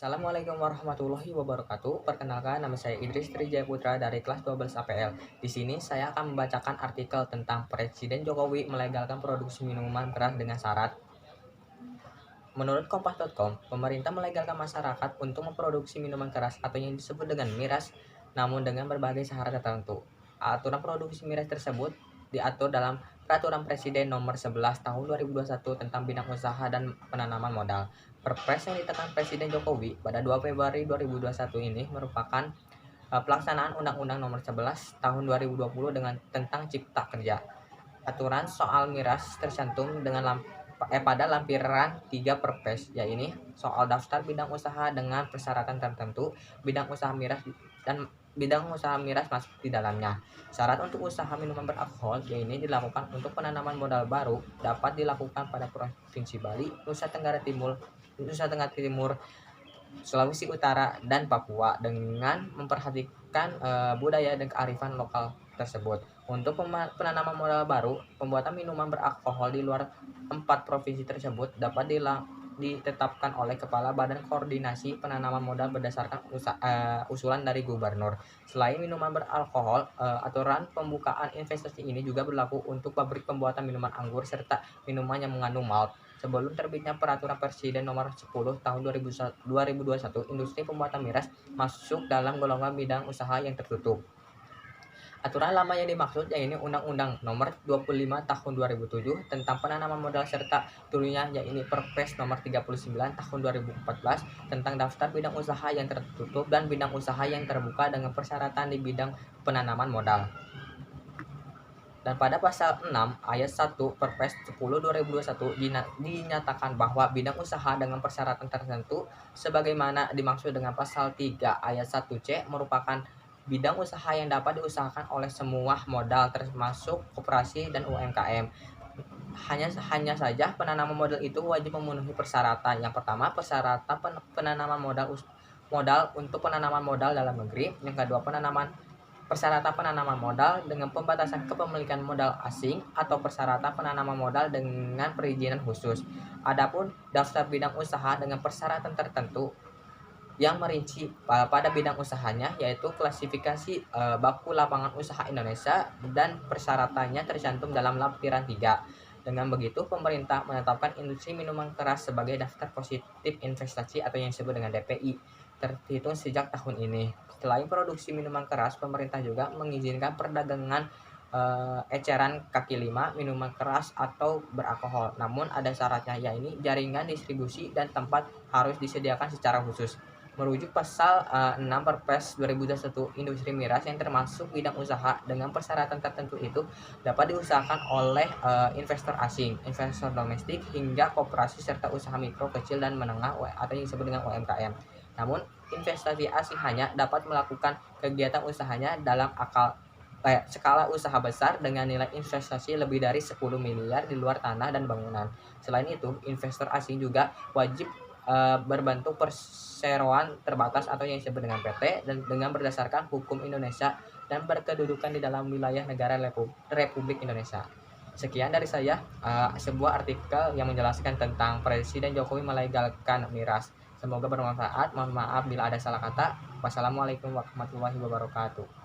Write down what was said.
Assalamualaikum warahmatullahi wabarakatuh. Perkenalkan, nama saya Idris Trijaya Putra dari kelas 12 APL. Di sini saya akan membacakan artikel tentang Presiden Jokowi melegalkan produksi minuman keras dengan syarat. Menurut Kompas.com, pemerintah melegalkan masyarakat untuk memproduksi minuman keras atau yang disebut dengan miras, namun dengan berbagai syarat tertentu. Aturan produksi miras tersebut diatur dalam Peraturan Presiden Nomor 11 Tahun 2021 tentang bidang usaha dan penanaman modal. Perpres yang ditekan Presiden Jokowi pada 2 Februari 2021 ini merupakan pelaksanaan Undang-Undang Nomor 11 Tahun 2020 tentang Cipta Kerja. Aturan soal miras tercantum pada lampiran 3 Perpres, yaitu soal daftar bidang usaha dengan persyaratan tertentu, bidang usaha miras dan bidang usaha miras masuk di dalamnya. Syarat untuk usaha minuman beralkohol yaitu dilakukan untuk penanaman modal baru dapat dilakukan pada Provinsi Bali, Nusa Tenggara Timur, Sulawesi Utara, dan Papua dengan memperhatikan budaya dan kearifan lokal tersebut. Untuk penanaman modal baru, pembuatan minuman beralkohol di luar 4 provinsi tersebut dapat ditetapkan oleh Kepala Badan Koordinasi Penanaman Modal berdasarkan usulan dari Gubernur. Selain minuman beralkohol, aturan pembukaan investasi ini juga berlaku untuk pabrik pembuatan minuman anggur serta minuman yang mengandung malt. Sebelum terbitnya Peraturan Presiden Nomor 10 Tahun 2021, industri pembuatan miras masuk dalam golongan bidang usaha yang tertutup. Aturan lama yang dimaksud yaitu Undang-Undang Nomor 25 Tahun 2007 tentang penanaman modal serta turunnya yaitu Perpres Nomor 39 Tahun 2014 tentang daftar bidang usaha yang tertutup dan bidang usaha yang terbuka dengan persyaratan di bidang penanaman modal. Dan pada pasal 6 ayat 1 Perpres 10 2021 dinyatakan bahwa bidang usaha dengan persyaratan tertentu sebagaimana dimaksud dengan pasal 3 ayat 1C merupakan bidang usaha yang dapat diusahakan oleh semua modal termasuk koperasi dan UMKM. Hanya saja penanaman modal itu wajib memenuhi persyaratan. Yang pertama, persyaratan penanaman modal untuk penanaman modal dalam negeri. Yang kedua, persyaratan penanaman modal dengan pembatasan kepemilikan modal asing atau persyaratan penanaman modal dengan perizinan khusus. Adapun daftar bidang usaha dengan persyaratan tertentu yang merinci pada bidang usahanya yaitu klasifikasi baku lapangan usaha Indonesia dan persyaratannya tercantum dalam lampiran 3. Dengan begitu, pemerintah menetapkan industri minuman keras sebagai daftar positif investasi atau yang disebut dengan DPI terhitung sejak tahun ini. Selain produksi minuman keras, pemerintah juga mengizinkan perdagangan eceran kaki lima minuman keras atau beralkohol. Namun ada syaratnya yaitu jaringan distribusi dan tempat harus disediakan secara khusus. Merujuk pasal 6 Perpres 2021, industri miras yang termasuk bidang usaha dengan persyaratan tertentu itu dapat diusahakan oleh investor asing, investor domestik, hingga koperasi serta usaha mikro, kecil, dan menengah atau yang disebut dengan UMKM. Namun, investasi asing hanya dapat melakukan kegiatan usahanya dalam skala usaha besar dengan nilai investasi lebih dari 10 miliar di luar tanah dan bangunan. Selain itu, investor asing juga wajib berbentuk perseroan terbatas atau yang disebut dengan PT dan dengan berdasarkan hukum Indonesia dan berkedudukan di dalam wilayah negara Republik Indonesia. Sekian dari saya, sebuah artikel yang menjelaskan tentang Presiden Jokowi melegalkan miras. Semoga bermanfaat. Mohon maaf bila ada salah kata. Wassalamualaikum warahmatullahi wabarakatuh.